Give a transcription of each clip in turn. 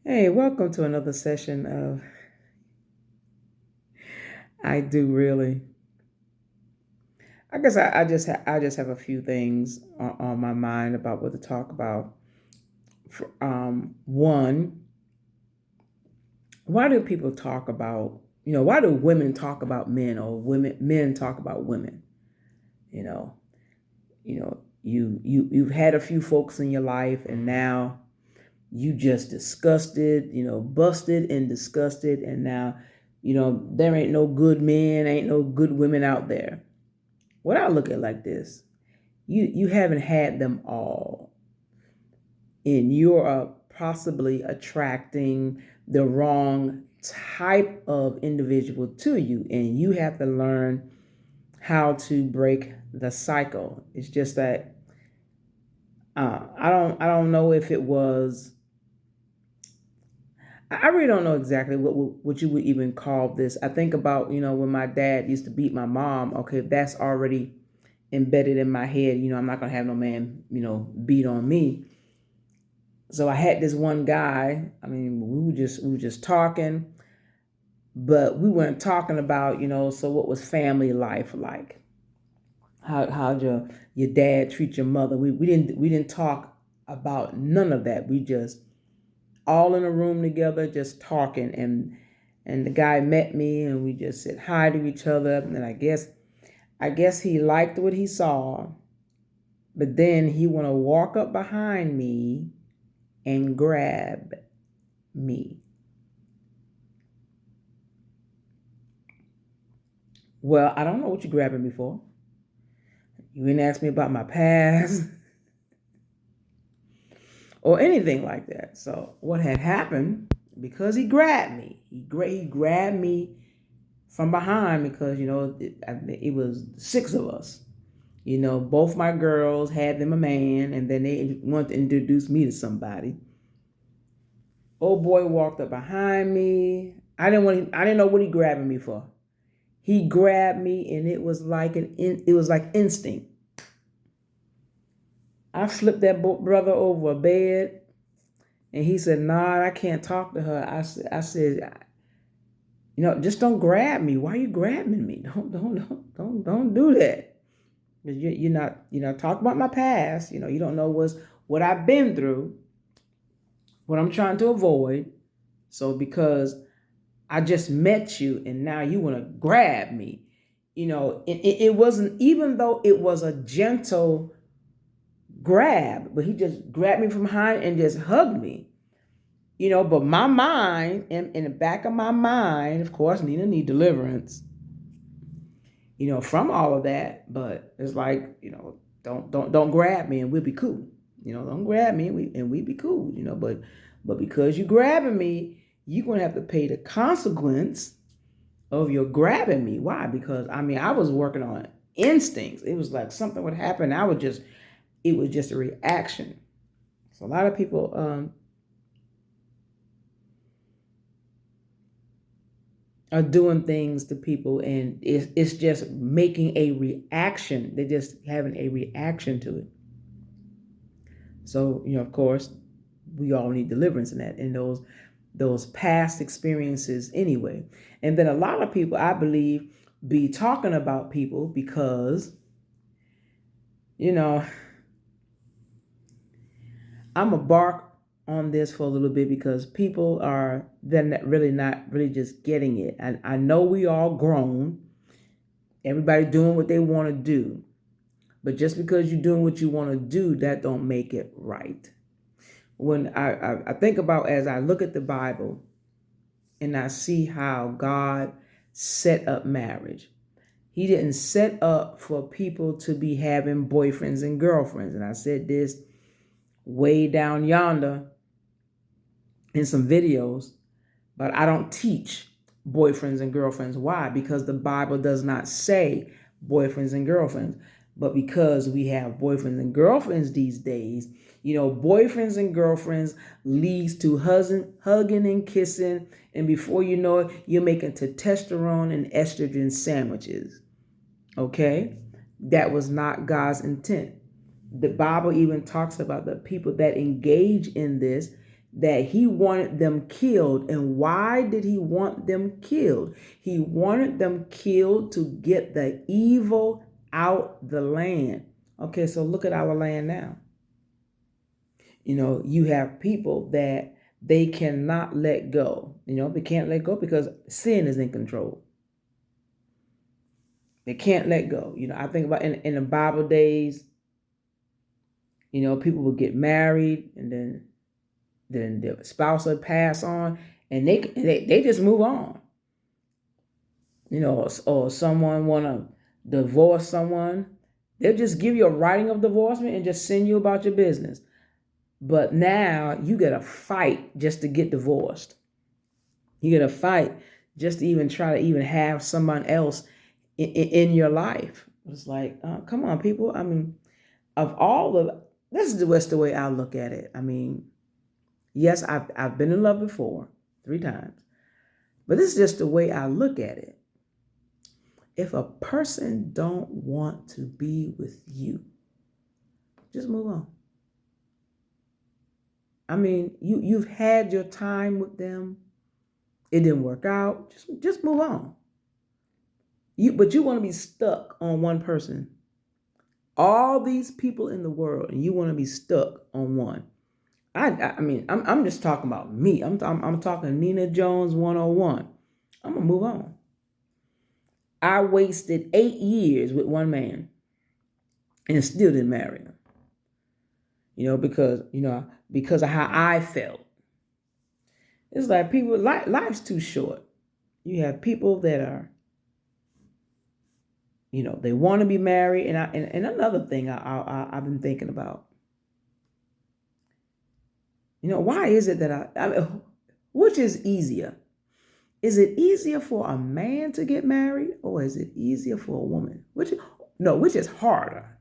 Hey, welcome to another session of I Do Really. I guess I just have a few things on my mind about what to talk about. One, why do people talk about why do women talk about men or men talk about women? You know, you've had a few folks in your life, and now you just disgusted, busted and disgusted, and now there ain't no good men, ain't no good women out there. What I look at like this, you haven't had them all, and you're possibly attracting the wrong type of individual to you, and you have to learn how to break the cycle. It's just that I don't know if it was. I really don't know exactly what you would even call this. I think about when my dad used to beat my mom. Okay, that's already embedded in my head. I'm not gonna have no man beat on me. So I had this one guy. I mean, we were just talking, but we weren't talking about So what was family life like? How'd your dad treat your mother? We didn't talk about none of that. We just all in a room together, just talking. And the guy met me, and we just said hi to each other. And I guess he liked what he saw, but then he want to walk up behind me and grab me. Well, I don't know what you're grabbing me for. You didn't ask me about my past or anything like that. So what had happened, because he grabbed me, he grabbed me from behind, because it was six of us. Both my girls had them a man, and then they wanted to introduce me to somebody. Old boy walked up behind me. I didn't know what he grabbing me for. He grabbed me, and it was like it was like instinct. I flipped that brother over a bed, and he said, "Nah, I can't talk to her." I said, just don't grab me. Why are you grabbing me? Don't do that. You're not talking about my past. You don't know what I've been through, what I'm trying to avoid. So because I just met you, and now you want to grab me, it wasn't, even though it was a gentle grab, but he just grabbed me from behind and just hugged me. But my mind, in the back of my mind, of course, Nina need deliverance, from all of that. But it's like, don't grab me and we'll be cool. Don't grab me and we be cool. But because you grabbing me, you're gonna have to pay the consequence of your grabbing me. Why? Because I was working on instincts. It was like something would happen. It was just a reaction. So a lot of people are doing things to people, and it's just making a reaction. They're just having a reaction to it. So of course, we all need deliverance in that, in those past experiences anyway. And then a lot of people, I believe, be talking about people because you know I'm a bark on this for a little bit, because people are then not really just getting it. And I know we all grown, everybody doing what they want to do, but just because you're doing what you want to do, that don't make it right. When I think about, as I look at the Bible and I see how God set up marriage, he didn't set up for people to be having boyfriends and girlfriends. And I said this way down yonder in some videos, but I don't teach boyfriends and girlfriends. Why? Because the Bible does not say boyfriends and girlfriends. But because we have boyfriends and girlfriends these days, boyfriends and girlfriends leads to hugging and kissing. And before you know it, you're making testosterone and estrogen sandwiches. Okay? That was not God's intent. The Bible even talks about the people that engage in this. that he wanted them killed. And why did he want them killed? He wanted them killed to get the evil out the land. Okay, so look at our land now. You have people that they cannot let go. They can't let go because sin is in control. They can't let go. I think about in the Bible days, people would get married and then the spouse would pass on and they just move on. Or someone want to divorce someone, they'll just give you a writing of divorcement and just send you about your business. But now you got to fight just to get divorced. You got to fight just to even try to even have someone else in your life. It's like, come on, people. I mean, this is the way I look at it. I mean, yes, I've been in love before 3 times, but this is just the way I look at it. If a person don't want to be with you, just move on. I mean, you've had your time with them. It didn't work out. Just move on. But you want to be stuck on one person. All these people in the world, and you want to be stuck on one. I mean, I'm just talking about me. I'm talking Nina Jones 101. I'm gonna move on. I wasted 8 years with one man, and still didn't marry him. Because of how I felt. It's like people, life's too short. You have people that are, they want to be married, and another thing I've been thinking about. Why is it that I mean, which is easier? Is it easier for a man to get married, or is it easier for a woman? Which is harder?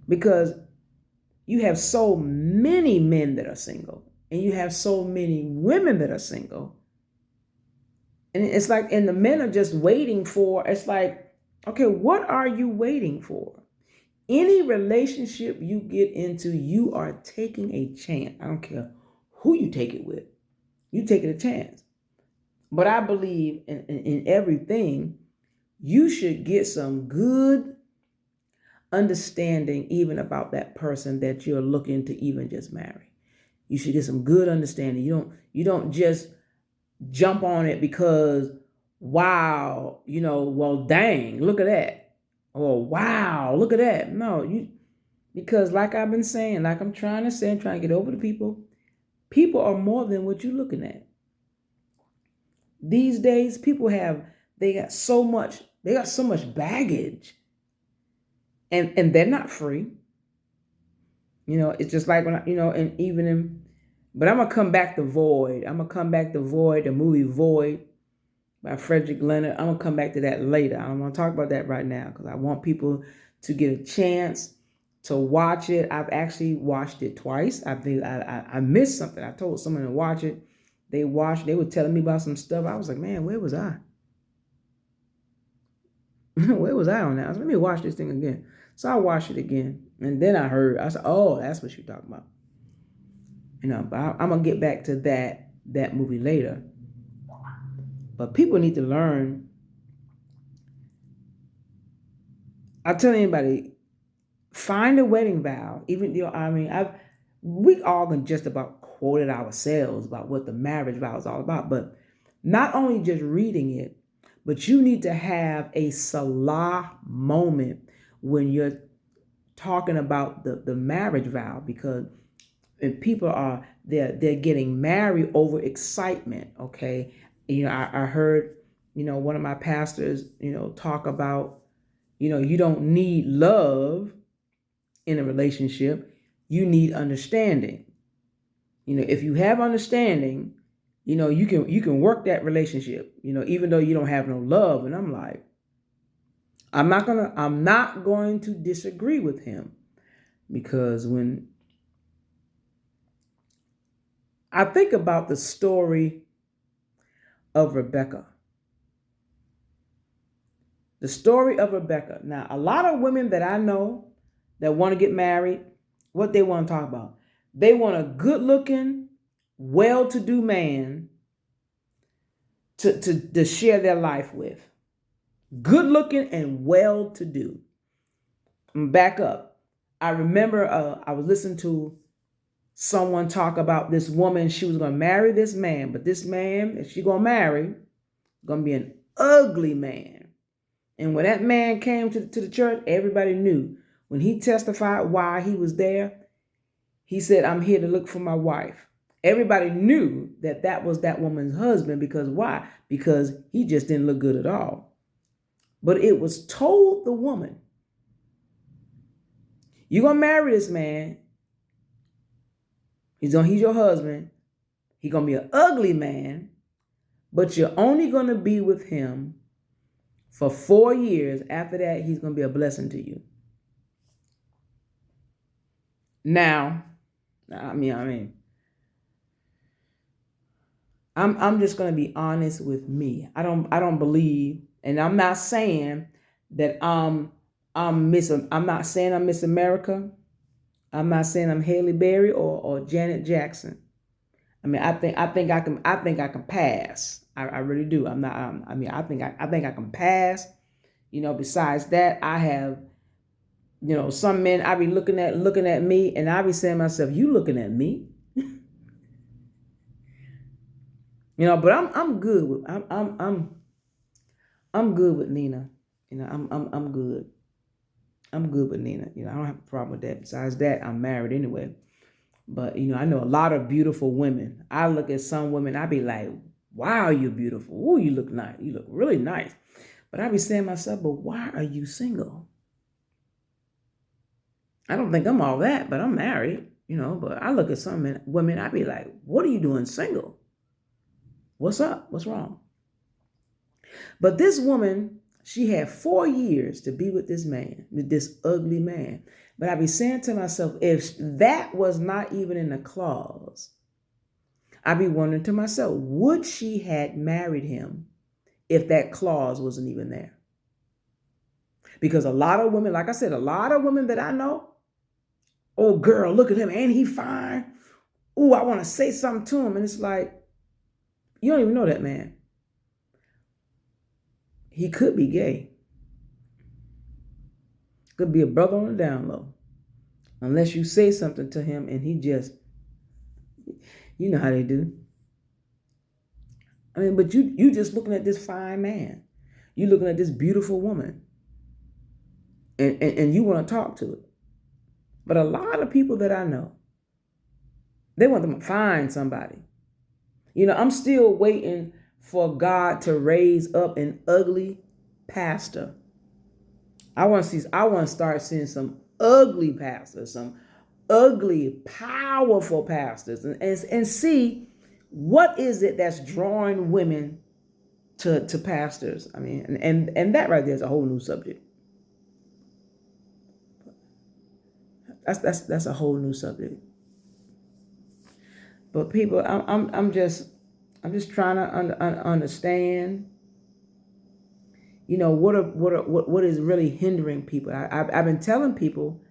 Because you have so many men that are single, and you have so many women that are single. And it's like, and the men are just waiting for, it's like, okay, what are you waiting for? Any relationship you get into, you are taking a chance. I don't care who you take it with. You taking a chance. But I believe in everything, you should get some good understanding even about that person that you're looking to even just marry. You should get some good understanding. You don't just jump on it because, wow, well, dang, look at that. Or wow, look at that. No, because like I've been saying, like I'm trying to say, I'm trying to get over to people are more than what you're looking at. These days, they got so much baggage. And they're not free. It's just like when and even in, but I'm gonna come back to Void. The movie Void by Frederick Leonard. I'm gonna come back to that later. I'm gonna talk about that right now because I want people to get a chance to watch it. I've actually watched it twice. I missed something. I told someone to watch it. They watched. They were telling me about some stuff. I was like, man, where was I? Where was I on that? I was like, let me watch this thing again. So I watched it again, and then I said, oh, that's what you're talking about. But I'm gonna get back to that movie later. But people need to learn. I tell anybody, find a wedding vow. Even we all can just about quote it ourselves about what the marriage vow is all about. But not only just reading it, but you need to have a Salah moment when you're talking about the marriage vow, because and people they're getting married over excitement. Okay, I heard one of my pastors talk about you don't need love in a relationship, you need understanding. If you have understanding, you can work that relationship, even though you don't have no love. And I'm like, I'm not going to disagree with him, because when I think about the story of Rebecca, now a lot of women that I know that want to get married, what they want to talk about, They want a good looking, well to do man to share their life with. Good looking and well to do. Back up. I remember I was listening to someone talk about this woman. She was going to marry this man, but this man, if she going to marry, going to be an ugly man. And when that man came to the church, everybody knew. When he testified why he was there, he said, I'm here to look for my wife. Everybody knew that that was that woman's husband. Because why? Because he just didn't look good at all. But it was told the woman, you're going to marry this man. He's your husband. He's going to be an ugly man, but you're only going to be with him for 4 years. After that, he's going to be a blessing to you. Now, I'm just going to be honest with me. I don't believe, and I'm not saying that I'm Miss America. I'm not saying I'm Haley Berry or Janet Jackson. I mean, I think I can pass. I really do. I'm not. I think I can pass. Besides that, I have. Some men I be looking at me, and I be saying to myself, "You looking at me?" But I'm good with I'm good with Nina. I'm good. I'm good with Nina. I don't have a problem with that. Besides that, I'm married anyway. But I know a lot of beautiful women. I look at some women, I be like, wow, you're beautiful. Ooh, you look nice. You look really nice. But I be saying to myself, but why are you single? I don't think I'm all that, but I'm married, but I look at some women, I be like, what are you doing single? What's up? What's wrong? But this woman, she had 4 years to be with this man, with this ugly man. But I be saying to myself, if that was not even in the clause, I be wondering to myself, would she had married him if that clause wasn't even there? Because a lot of women, like I said, a lot of women that I know, oh girl, look at him, ain't he fine? Oh, I want to say something to him. And it's like, you don't even know that man. He could be gay. Could be a brother on the down low. Unless you say something to him and he just, you know how they do. I mean, but you just looking at this fine man. You looking at this beautiful woman. And you want to talk to it. But a lot of people that I know, they want them to find somebody. I'm still waiting for God to raise up an ugly pastor. I want to start seeing some ugly pastors, some ugly, powerful pastors, and see what is it that's drawing women to pastors. I mean, and that right there is a whole new subject. That's a whole new subject. But people, I'm just trying to understand. What is really hindering people? I've been telling people,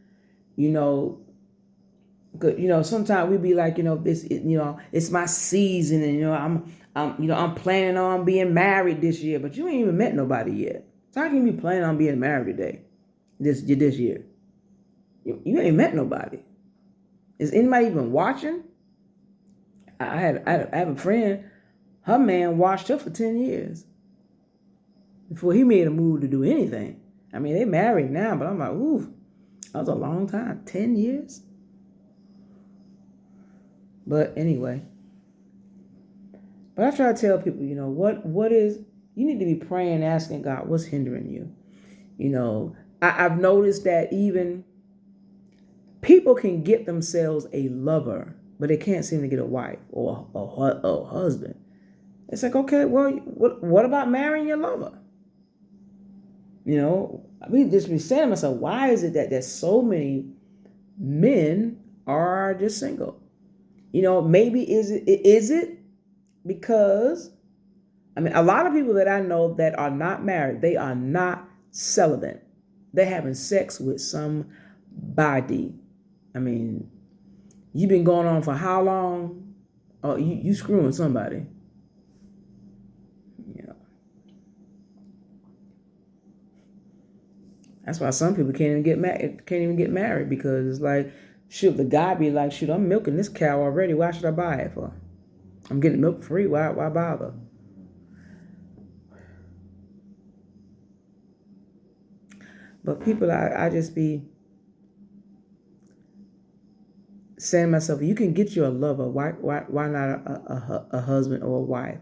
sometimes we be like, it's my season, and I'm planning on being married this year, but you ain't even met nobody yet. So how can you be planning on being married today, this year? You ain't met nobody. Is anybody even watching? I have a friend. Her man watched her for 10 years before he made a move to do anything. I mean, they married now, but I'm like, ooh, that was a long time. 10 years? But anyway. But I try to tell people, what is, you need to be praying, asking God, what's hindering you? I've noticed that even people can get themselves a lover, but they can't seem to get a wife or a husband. It's like, okay, well, what about marrying your lover? We just be saying to myself, why is it that there's so many men are just single? Maybe is it because, a lot of people that I know that are not married, they are not celibate. They're having sex with somebody. You've been going on for how long? Oh, you screwing somebody. You know, that's why some people can't even get married. Can't even get married because it's like, shoot, the guy be like, shoot, I'm milking this cow already. Why should I buy it for? I'm getting milk free. Why bother? But people, I just be saying to myself, you can get you a lover. Why not a husband or a wife?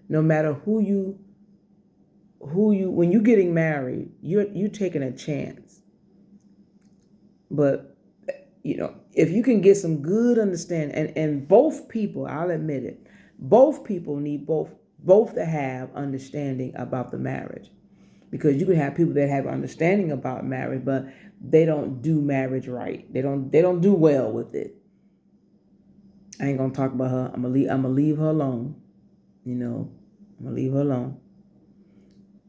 No matter when you're getting married, you're taking a chance. But if you can get some good understanding, and both people, I'll admit it, both people need both to have understanding about the marriage. Because you can have people that have understanding about marriage, but they don't do marriage right. They don't do well with it. I ain't gonna talk about her. I'm gonna leave her alone. I'm gonna leave her alone.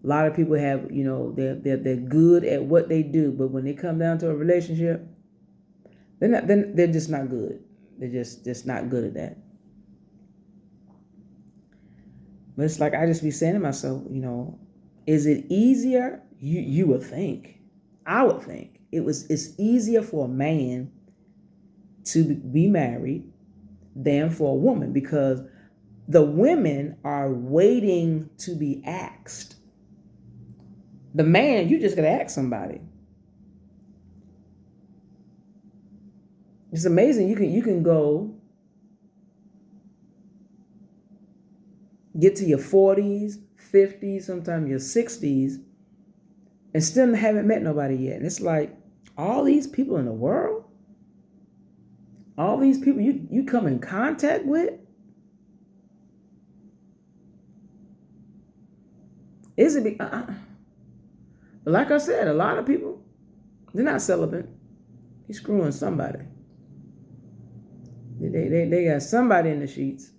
A lot of people have, they're good at what they do, but when they come down to a relationship, they're just not good. They're just not good at that. But it's like I just be saying to myself, is it easier? You would think. I would think it's easier for a man to be married than for a woman because the women are waiting to be asked. The man, you just gotta ask somebody. It's amazing. You can go get to your 40s, 50s, sometimes your 60s, and still haven't met nobody yet. And it's like all these people in the world, all these people you come in contact with. Is it? But like I said, a lot of people, they're not celibate. He's screwing somebody. They got somebody in the sheets.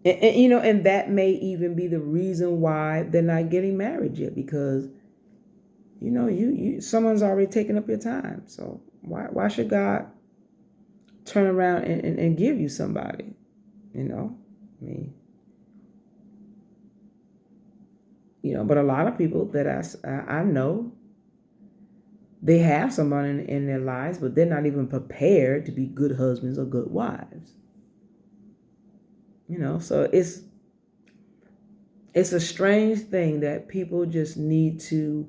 And that may even be the reason why they're not getting married yet because you someone's already taken up your time. So why should God turn around and give you somebody? I mean, but a lot of people that I know, they have someone in their lives, but they're not even prepared to be good husbands or good wives. So it's a strange thing that people just need to.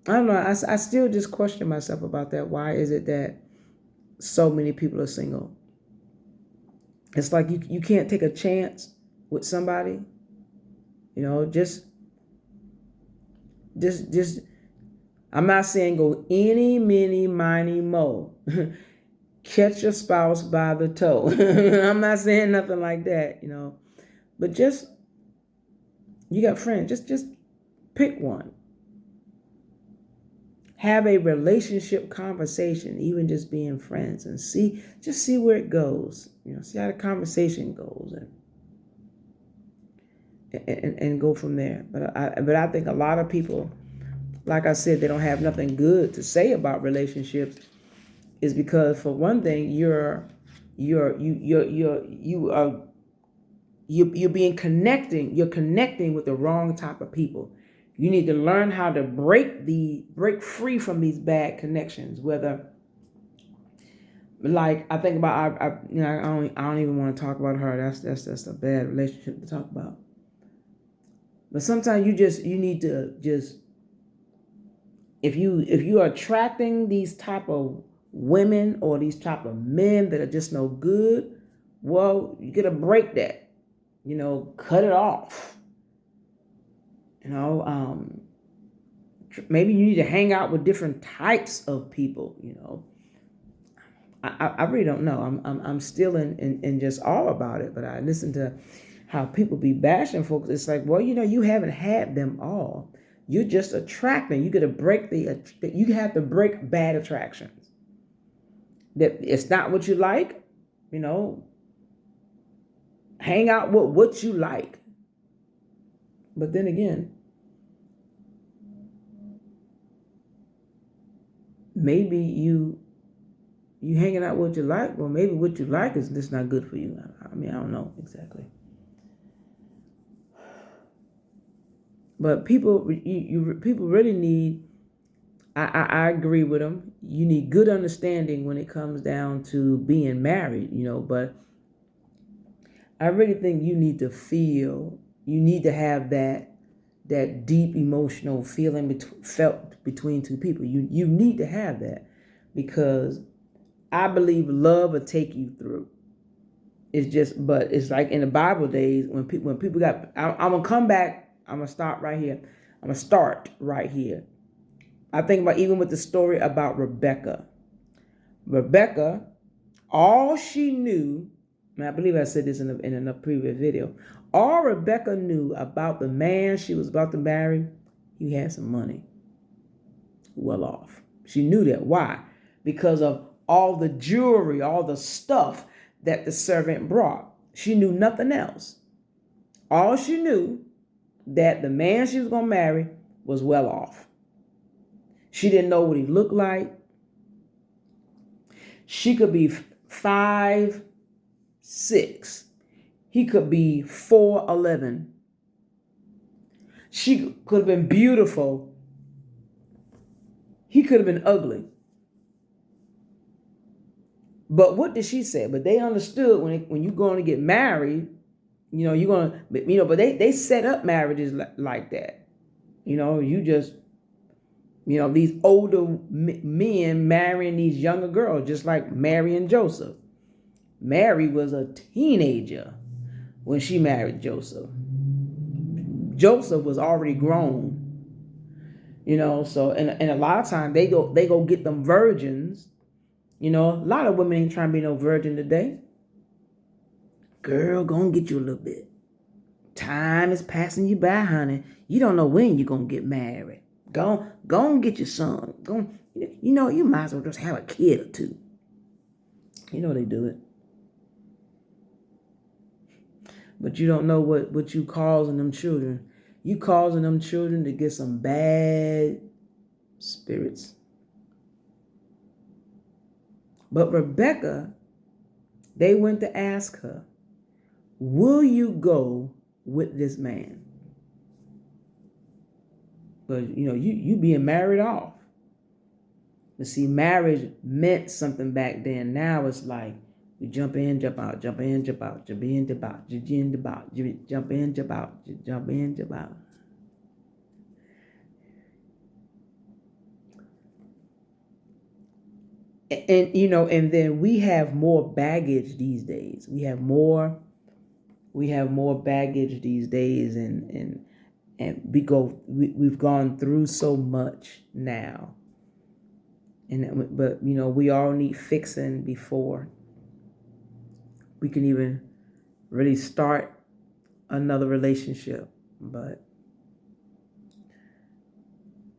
I don't know. I still just question myself about that. Why is it that so many people are single? It's like you can't take a chance with somebody. Just. I'm not saying go any, mini, miny, mo. Catch your spouse by the toe. I'm not saying nothing like that. But just you got friends. Just pick one. Have a relationship conversation, even just being friends, and see where it goes. See how the conversation goes, and go from there. But I think a lot of people, like I said, they don't have nothing good to say about relationships. Is because for one thing, you're being connecting. You're connecting with the wrong type of people. You need to learn how to break free from these bad connections. Whether, like, I think about I don't even want to talk about her. That's a bad relationship to talk about. But sometimes you need to just, if you are attracting these type of women or these type of men that are just no good, well, you gotta break that. Cut it off. Maybe you need to hang out with different types of people. I really don't know. I'm still in just all about it. But I listen to how people be bashing folks. It's like, well, you haven't had them all. You're just attracting. You you have to break bad attractions. That it's not what you like. Hang out with what you like. But then again, maybe you hanging out what you like. Well, maybe what you like is just not good for you. I mean, I don't know exactly. But people, people really need. I agree with them. You need good understanding when it comes down to being married, But I really think you need to feel. You need to have that deep emotional feeling felt between two people. You need to have that because I believe love will take you through. It's just, but it's like in the Bible days when people got. I'm gonna come back. I'm gonna start right here. I'm gonna start right here. I think about even with the story about Rebecca. Rebecca, all she knew, and I believe I said this in a previous video. All Rebecca knew about the man she was about to marry, he had some money, well off. She knew that. Why? Because of all the jewelry, all the stuff that the servant brought. She knew nothing else. All she knew that the man she was going to marry was well off. She didn't know what he looked like. She could be 5'6". He could be 4'11". She could have been beautiful. He could have been ugly. But what did she say? But they understood when you're going to get married, you're going to, but they set up marriages like that. You just, these older men marrying these younger girls, just like Mary and Joseph. Mary was a teenager when she married Joseph. Joseph was already grown. So and a lot of times they go get them virgins. A lot of women ain't trying to be no virgin today. Girl, gonna get you a little bit. Time is passing you by, honey. You don't know when you're gonna get married. Go and get your son. You might as well just have a kid or two. They do it. But you don't know what you causing them children. You causing them children to get some bad spirits. But Rebecca, they went to ask her, will you go with this man? But you being married off. But see, marriage meant something back then. Now it's like we jump in, jump out, jump in, jump out, jump in, jump out, jump in, jump out, jump in, jump out, jump in, jump out. And then we have more baggage these days. We have more baggage these days, and we've gone through so much now. But we all need fixing before we can even really start another relationship. But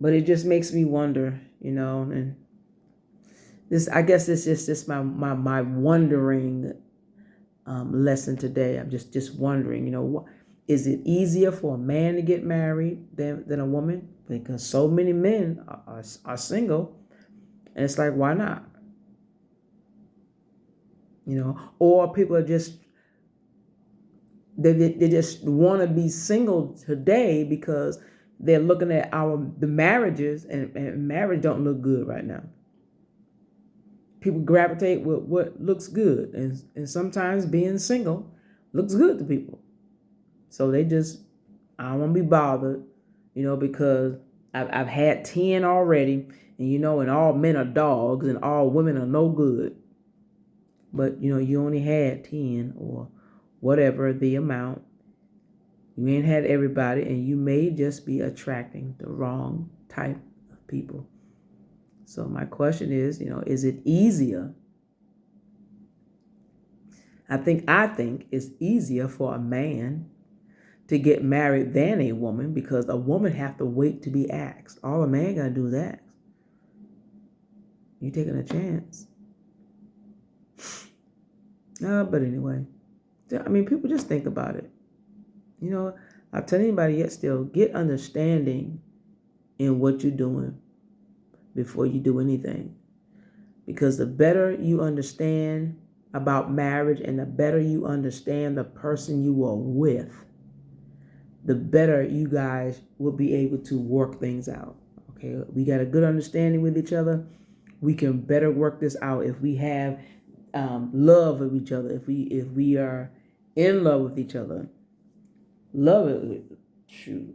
it just makes me wonder, and this, I guess this is just my wondering lesson today. I'm just wondering, is it easier for a man to get married than a woman? Because so many men are single, and it's like, why not? Or people are just they just want to be single today because they're looking at the marriages, and marriage don't look good right now. People gravitate with what looks good, and sometimes being single looks good to people. So they just, I don't want to be bothered, because I've had 10 already, and and all men are dogs and all women are no good. But you only had 10 or whatever the amount. You ain't had everybody, and you may just be attracting the wrong type of people. So my question is, is it easier? I think it's easier for a man to get married than a woman, because a woman have to wait to be asked. All a man gotta do is ask. You taking a chance. But anyway, I mean, people just think about it. I'll tell anybody yet still, get understanding in what you're doing. before you do anything. Because the better you understand about marriage and the better you understand the person you are with, the better you guys will be able to work things out. Okay, we got a good understanding with each other. We can better work this out if we have love of each other. If we are in love with each other, love it. Shoot,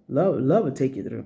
love will take you through.